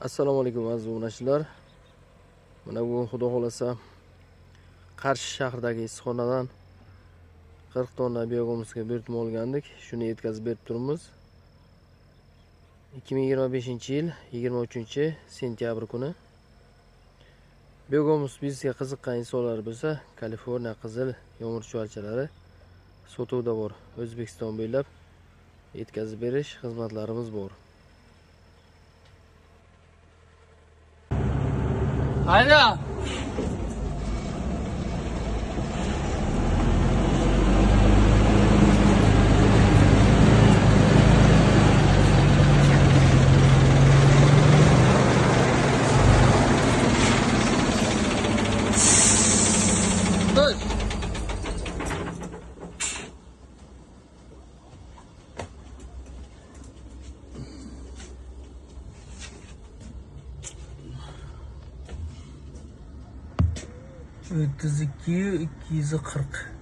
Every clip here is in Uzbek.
Assalomu alaykum aziz obunachilar. Mana bugun xudo xolasa Qarshi shahridagi issiqxonadan 40 tonna biogomosga buyurtma olgandik. Shuni yetkazib berib turibmiz. 2025-yil 23-sentyabr kuni. Biogomos bizga qiziqqan insonlar bo'lsa, Kaliforniya qizil yomg'ir chuvalchalari sotuvda bor. O'zbekiston bo'ylab yetkazib berish xizmatlarimiz bor. Hayda. Dur. Ötüz 240.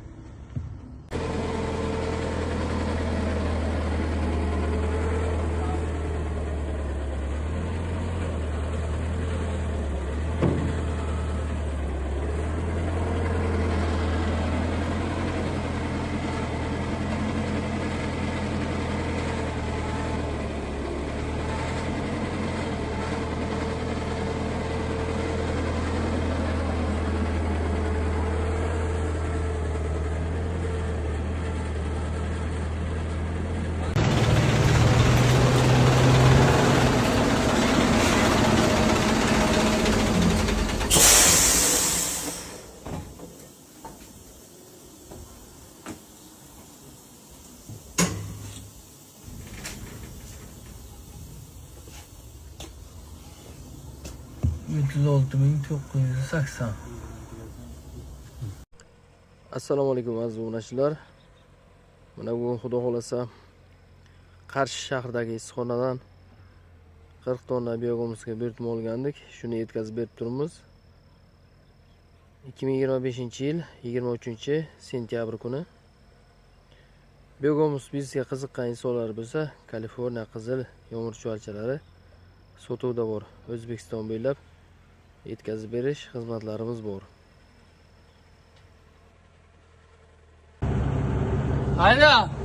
Assalomu alaykum aziz obunachilar. Mana bugun xudo xolasa Qarshi shahridagi issiqxonadan 40 tonna biogomosga buyurtma olgandik. Shuni yetkazib berib turibmiz. 2025-yil 23-sentyabr kuni. Biogomos bizga qiziqqan insonlar bo'lsa, Kaliforniya qizil yomg'ir chuvalchalari sotuvda bor. O'zbekiston bo'ylab yetkazib berish xizmatlarimiz bor. Hayda.